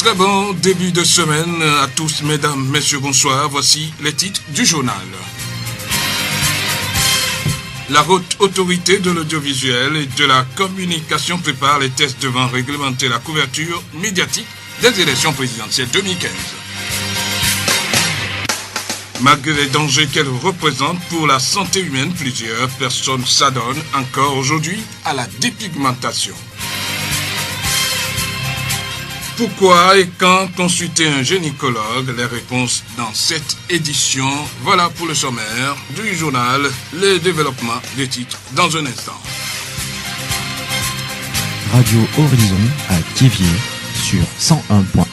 Très bon début de semaine à tous, mesdames, messieurs, bonsoir. Voici les titres du journal. La haute autorité de l'audiovisuel et de la communication prépare les tests devant réglementer la couverture médiatique des élections présidentielles 2015. Malgré les dangers qu'elle représente pour la santé humaine, plusieurs personnes s'adonnent encore aujourd'hui à la dépigmentation. Pourquoi et quand consulter un gynécologue? Les réponses dans cette édition. Voilà pour le sommaire du journal. Les développements des titres dans un instant. Radio Horizon à Thiéviers sur 101.1.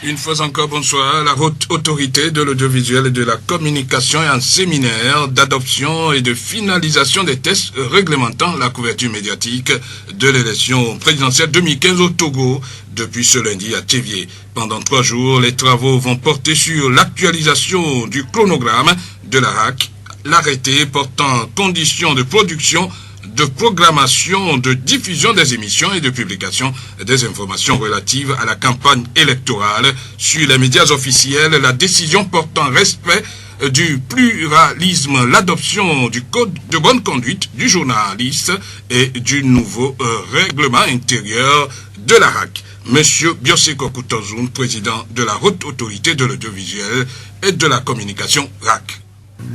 Une fois encore, bonsoir. La haute autorité de l'audiovisuel et de la communication est en séminaire d'adoption et de finalisation des tests réglementant la couverture médiatique de l'élection présidentielle 2015 au Togo depuis ce lundi à Thiéviers. Pendant 3 jours, les travaux vont porter sur l'actualisation du chronogramme de la RAC, l'arrêté portant conditions de production, de programmation, de diffusion des émissions et de publication des informations relatives à la campagne électorale sur les médias officiels, la décision portant respect du pluralisme, l'adoption du code de bonne conduite du journaliste et du nouveau règlement intérieur de la RAC. Monsieur Bioseko Koutozoun, président de la haute autorité de l'audiovisuel et de la communication RAC.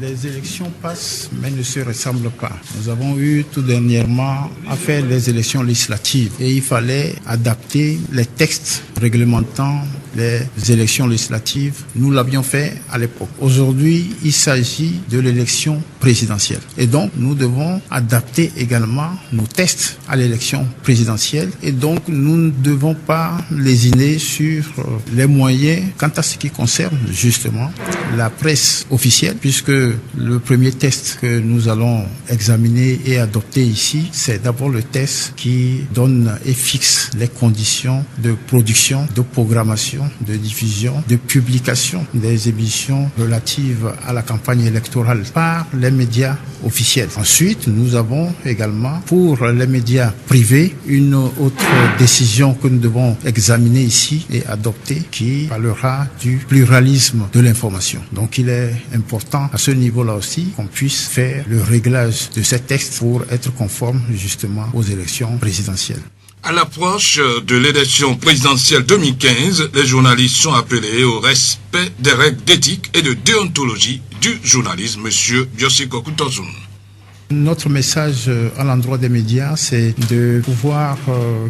Les élections passent, mais ne se ressemblent pas. Nous avons eu tout dernièrement à faire les élections législatives et il fallait adapter les textes réglementant les élections législatives. Nous l'avions fait à l'époque. Aujourd'hui, il s'agit de l'élection présidentielle. Et donc, nous devons adapter également nos tests à l'élection présidentielle. Et donc, nous ne devons pas lésiner sur les moyens quant à ce qui concerne justement la presse officielle, puisque le premier test que nous allons examiner et adopter ici, c'est d'abord le test qui donne et fixe les conditions de production, de programmation, de diffusion, de publication des émissions relatives à la campagne électorale par les médias officiels. Ensuite, nous avons également pour les médias privés une autre décision que nous devons examiner ici et adopter qui parlera du pluralisme de l'information. Donc il est important à ce niveau-là aussi qu'on puisse faire le réglage de ces textes pour être conforme justement aux élections présidentielles. À l'approche de l'élection présidentielle 2015, les journalistes sont appelés au respect des règles d'éthique et de déontologie du journalisme. Monsieur Bioseko Koutozoun. Notre message à l'endroit des médias, c'est de pouvoir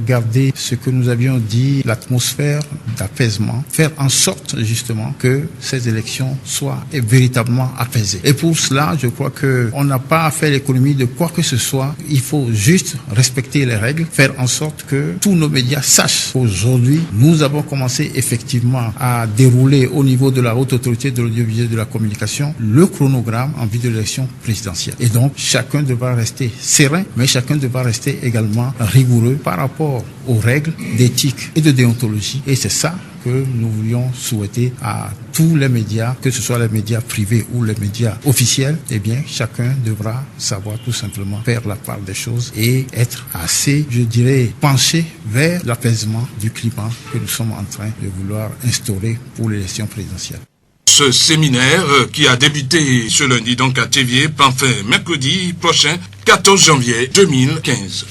garder ce que nous avions dit, l'atmosphère d'apaisement, faire en sorte justement que ces élections soient véritablement apaisées. Et pour cela, je crois qu'on n'a pas à faire l'économie de quoi que ce soit. Il faut juste respecter les règles, faire en sorte que tous nos médias sachent qu'aujourd'hui, nous avons commencé effectivement à dérouler au niveau de la haute autorité de l'audiovisuel et de la communication le chronogramme en vue de l'élection présidentielle. Et donc, chacun devra rester serein, mais chacun devra rester également rigoureux par rapport aux règles d'éthique et de déontologie. Et c'est ça que nous voulions souhaiter à tous les médias, que ce soit les médias privés ou les médias officiels. Eh bien, chacun devra savoir tout simplement faire la part des choses et être assez, je dirais, penché vers l'apaisement du climat que nous sommes en train de vouloir instaurer pour l'élection présidentielle. Ce séminaire qui a débuté ce lundi donc à Thiéviers, prend fin mercredi prochain, 14 janvier 2015.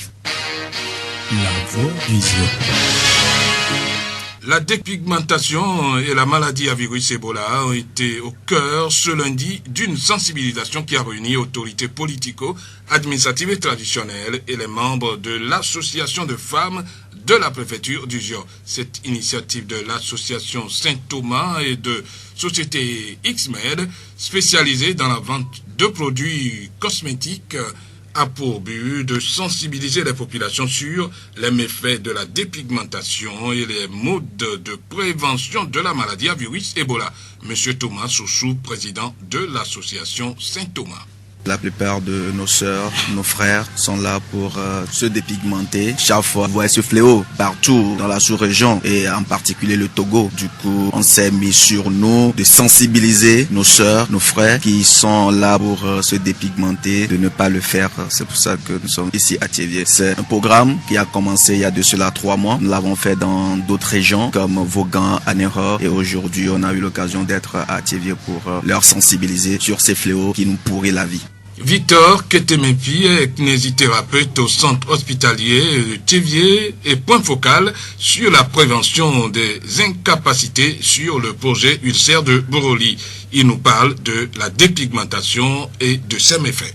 La voix vision. La dépigmentation et la maladie à virus Ebola ont été au cœur ce lundi d'une sensibilisation qui a réuni autorités politico-administratives et traditionnelles et les membres de l'association de femmes de la préfecture du Zion. Cette initiative de l'association Saint-Thomas et de société Xmed, spécialisée dans la vente de produits cosmétiques, a pour but de sensibiliser les populations sur les méfaits de la dépigmentation et les modes de prévention de la maladie à virus Ebola. Monsieur Thomas Soussou, président de l'association Saint-Thomas. La plupart de nos sœurs, nos frères sont là pour se dépigmenter. Chaque fois, vous voyez ce fléau partout dans la sous-région et en particulier le Togo. Du coup, on s'est mis sur nous de sensibiliser nos sœurs, nos frères qui sont là pour se dépigmenter, de ne pas le faire. C'est pour ça que nous sommes ici à Thiéviers. C'est un programme qui a commencé il y a de cela 3 mois. Nous l'avons fait dans d'autres régions comme Vaughan, Anéro et aujourd'hui, on a eu l'occasion d'être à Thiéviers pour leur sensibiliser sur ces fléaux qui nous pourrissent la vie. Victor Ketemepi est kinésithérapeute au centre hospitalier de Thiéviers et point focal sur la prévention des incapacités sur le projet ulcère de Boroli. Il nous parle de la dépigmentation et de ses méfaits.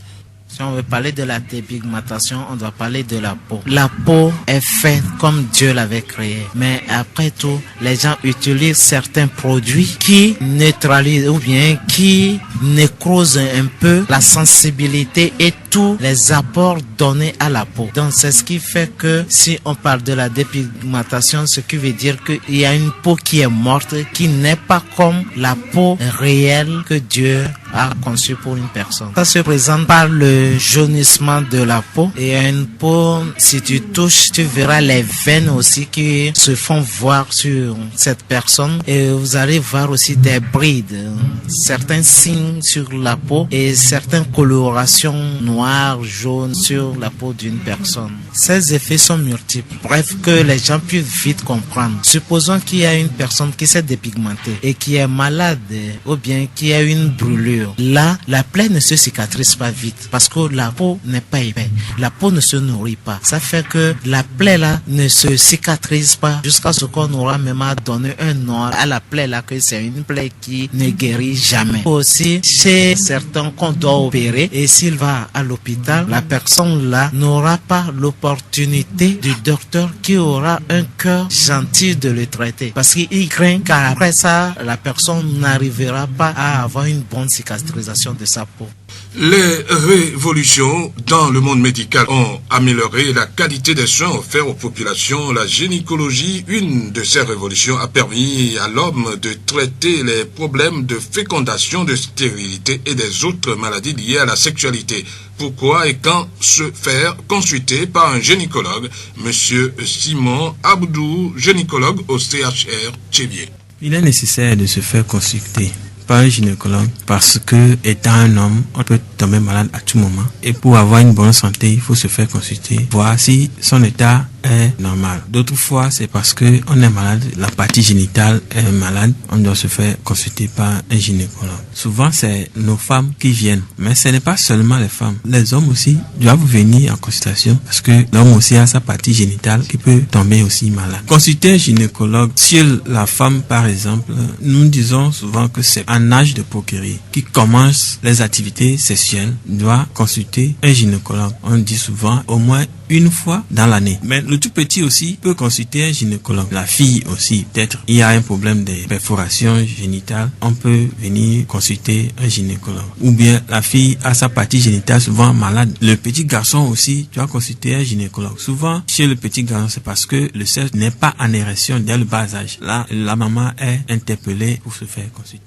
Si on veut parler de la dépigmentation, on doit parler de la peau. La peau est faite comme Dieu l'avait créée. Mais après tout, les gens utilisent certains produits qui neutralisent ou bien qui nécrosent un peu la sensibilité et tous les apports donnés à la peau. Donc c'est ce qui fait que si on parle de la dépigmentation, ce qui veut dire qu'il y a une peau qui est morte, qui n'est pas comme la peau réelle que Dieu a conçue pour une personne. Ça se présente par le jaunissement de la peau et une peau, si tu touches, tu verras les veines aussi qui se font voir sur cette personne et vous allez voir aussi des brides, certains signes sur la peau et certaines colorations noires, jaunes sur la peau d'une personne. Ces effets sont multiples. Bref, que les gens puissent vite comprendre. Supposons qu'il y a une personne qui s'est dépigmentée et qui est malade ou bien qui a une brûlure. Là, la plaie ne se cicatrise pas vite parce que la peau n'est pas épaisse. La peau ne se nourrit pas. Ça fait que la plaie là ne se cicatrise pas jusqu'à ce qu'on aura même à donner un nom à la plaie là que c'est une plaie qui ne guérit jamais. Aussi, chez certains qu'on doit opérer et s'il va à l'hôpital, la personne là n'aura pas l'opportunité du docteur qui aura un cœur gentil de le traiter parce qu'il craint qu'après ça, la personne n'arrivera pas à avoir une bonne cicatrisation de sa peau. Les révolutions dans le monde médical ont amélioré la qualité des soins offerts aux populations. La gynécologie, une de ces révolutions, a permis à l'homme de traiter les problèmes de fécondation, de stérilité et des autres maladies liées à la sexualité. Pourquoi et quand se faire consulter par un gynécologue? Monsieur Simon Abdou, gynécologue au CHR Thiéviers. Il est nécessaire de se faire consulter par un gynécologue parce que, étant un homme, on peut tomber malade à tout moment. Et pour avoir une bonne santé, il faut se faire consulter, voir si son état est normal. D'autres fois, c'est parce que on est malade, la partie génitale est malade, on doit se faire consulter par un gynécologue. Souvent, c'est nos femmes qui viennent, mais ce n'est pas seulement les femmes. Les hommes aussi doivent venir en consultation parce que l'homme aussi a sa partie génitale qui peut tomber aussi malade. Consulter un gynécologue sur la femme, par exemple, nous disons souvent que c'est un âge de procréer qui commence les activités sexuelles doit consulter un gynécologue. On dit souvent au moins une fois dans l'année. Mais le tout petit aussi peut consulter un gynécologue. La fille aussi, peut-être il y a un problème de perforation génitale, on peut venir consulter un gynécologue. Ou bien la fille a sa partie génitale souvent malade. Le petit garçon aussi doit consulter un gynécologue. Souvent, chez le petit garçon, c'est parce que le sexe n'est pas en érection dès le bas âge. Là, la maman est interpellée pour se faire consulter.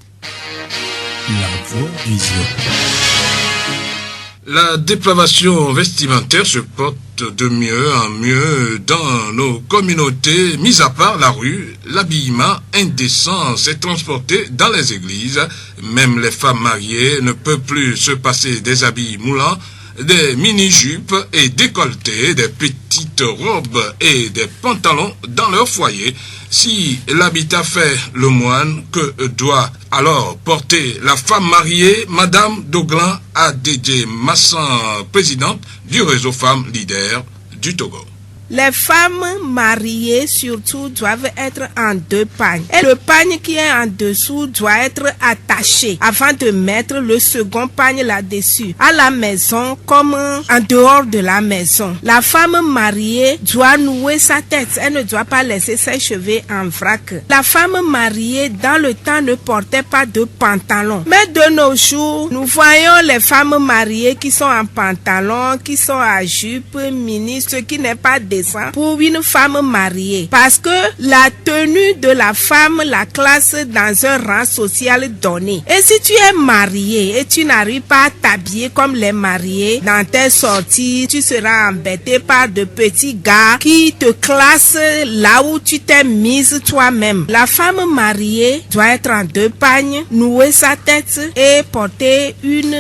La voix du Zion. La dépravation vestimentaire se porte de mieux en mieux dans nos communautés. Mis à part la rue, l'habillement indécent s'est transporté dans les églises. Même les femmes mariées ne peuvent plus se passer des habits moulants, des mini-jupes et décolletés, des petites robes et des pantalons dans leur foyer. Si l'habitat fait le moine, que doit alors porter la femme mariée? Madame Doglan Adedje Massan, présidente du réseau Femmes Leaders du Togo. Les femmes mariées surtout doivent être en 2 pagnes. Et le pagne qui est en dessous doit être attaché avant de mettre le second pagne là-dessus, à la maison comme en dehors de la maison. La femme mariée doit nouer sa tête. Elle ne doit pas laisser ses cheveux en vrac. La femme mariée dans le temps ne portait pas de pantalon. Mais de nos jours, nous voyons les femmes mariées qui sont en pantalon, qui sont à jupe, mini, ce qui n'est pas des intéressant pour une femme mariée parce que la tenue de la femme la classe dans un rang social donné. Et si tu es marié et tu n'arrives pas à t'habiller comme les mariés dans tes sorties, tu seras embêté par de petits gars qui te classent là où tu t'es mise toi-même. La femme mariée doit être en 2 pagnes, nouer sa tête et porter une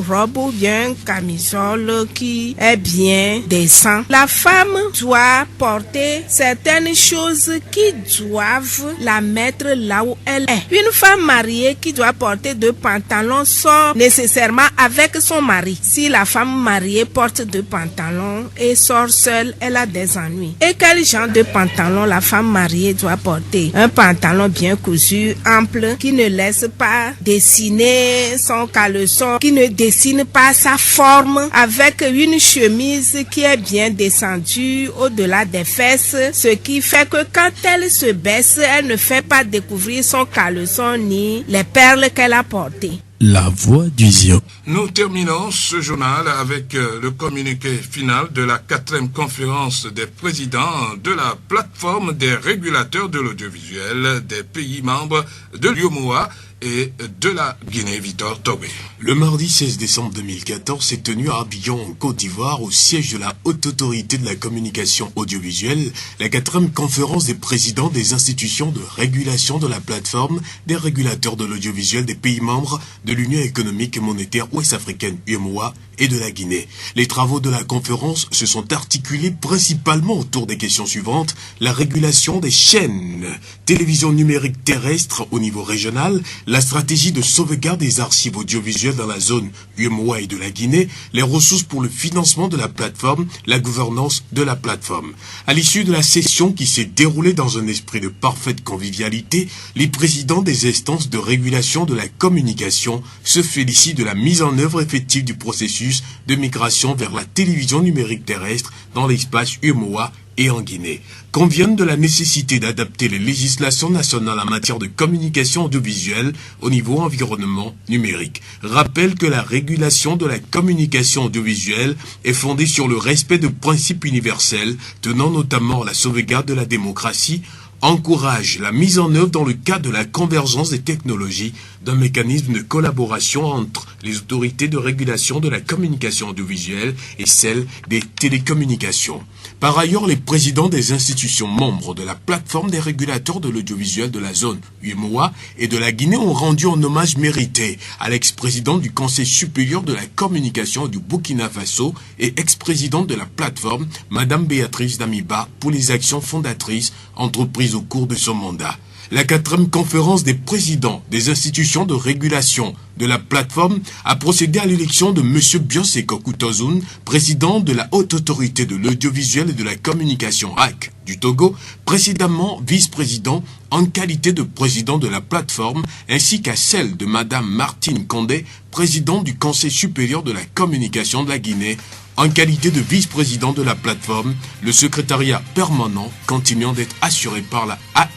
robe ou bien camisole qui est bien décent. La femme doit porter certaines choses qui doivent la mettre là où elle est. Une femme mariée qui doit porter 2 pantalons sort nécessairement avec son mari. Si la femme mariée porte 2 pantalons et sort seule, elle a des ennuis. Et quel genre de pantalon la femme mariée doit porter? Un pantalon bien cousu, ample, qui ne laisse pas dessiner son caleçon, qui ne dessine pas sa forme, avec une chemise qui est bien descendue au-delà des fesses, ce qui fait que quand elle se baisse, elle ne fait pas découvrir son caleçon ni les perles qu'elle a portées. La voix du Zion. Nous terminons ce journal avec le communiqué final de la 4e conférence des présidents de la plateforme des régulateurs de l'audiovisuel des pays membres de l'UEMOA et de la Guinée. Victor Tobé. Le mardi 16 décembre 2014 s'est tenu à Abidjan, en Côte d'Ivoire, au siège de la Haute Autorité de la Communication Audiovisuelle, la 4e conférence des présidents des institutions de régulation de la plateforme des régulateurs de l'audiovisuel des pays membres de l'Union économique et monétaire ouest-africaine UEMOA et de la Guinée. Les travaux de la conférence se sont articulés principalement autour des questions suivantes: la régulation des chaînes télévision numérique terrestre au niveau régional, la stratégie de sauvegarde des archives audiovisuelles dans la zone UEMOA et de la Guinée, les ressources pour le financement de la plateforme, la gouvernance de la plateforme. À l'issue de la session qui s'est déroulée dans un esprit de parfaite convivialité, les présidents des instances de régulation de la communication se félicitent de la mise en œuvre effective du processus de migration vers la télévision numérique terrestre dans l'espace UEMOA et en Guinée, conviennent de la nécessité d'adapter les législations nationales en matière de communication audiovisuelle au niveau environnement numérique. Rappellent que la régulation de la communication audiovisuelle est fondée sur le respect de principes universels, tenant notamment à la sauvegarde de la démocratie, encourage la mise en œuvre dans le cadre de la convergence des technologies d'un mécanisme de collaboration entre les autorités de régulation de la communication audiovisuelle et celles des télécommunications. Par ailleurs, les présidents des institutions membres de la plateforme des régulateurs de l'audiovisuel de la zone UEMOA et de la Guinée ont rendu un hommage mérité à l'ex-présidente du Conseil supérieur de la communication du Burkina Faso et ex-présidente de la plateforme, Madame Béatrice Damiba, pour les actions fondatrices entreprises au cours de son mandat. La 4e conférence des présidents des institutions de régulation de la plateforme a procédé à l'élection de M. Bioseko Kutozun, président de la Haute Autorité de l'Audiovisuel et de la Communication HAC du Togo, précédemment vice-président en qualité de président de la plateforme, ainsi qu'à celle de Mme Martine Condé, présidente du Conseil supérieur de la communication de la Guinée, en qualité de vice-président de la plateforme, le secrétariat permanent continuant d'être assuré par la AK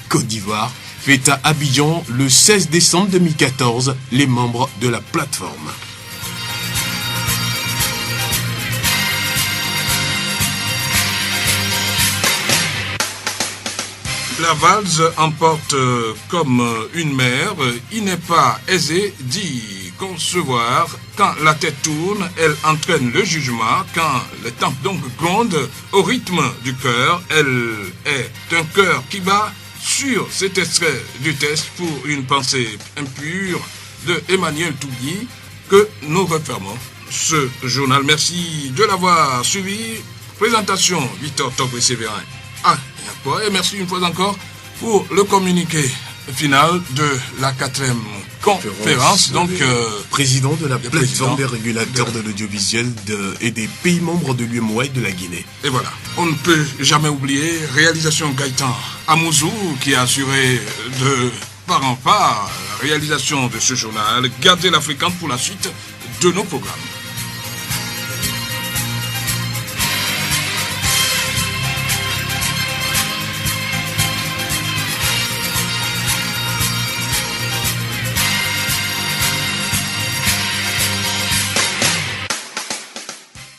Côte d'Ivoire, fait à Abidjan le 16 décembre 2014 les membres de la plateforme. La valse emporte comme une mer. Il n'est pas aisé d'y concevoir. Quand la tête tourne, elle entraîne le jugement. Quand le temps donc gronde au rythme du cœur, elle est un cœur qui bat. Sur cet extrait du test pour une pensée impure de Emmanuel Tougui que nous refermons ce journal. Merci de l'avoir suivi. Présentation Victor Tobé Sévérin. Et merci une fois encore pour le communiqué final de la 4e conférence. Donc, président de la plateforme des régulateurs de l'audiovisuel et des pays membres de l'UEMOA et de la Guinée. Et voilà, on ne peut jamais oublier réalisation Gaëtan Amouzou qui a assuré de part en part la réalisation de ce journal. Gardez la fréquence pour la suite de nos programmes.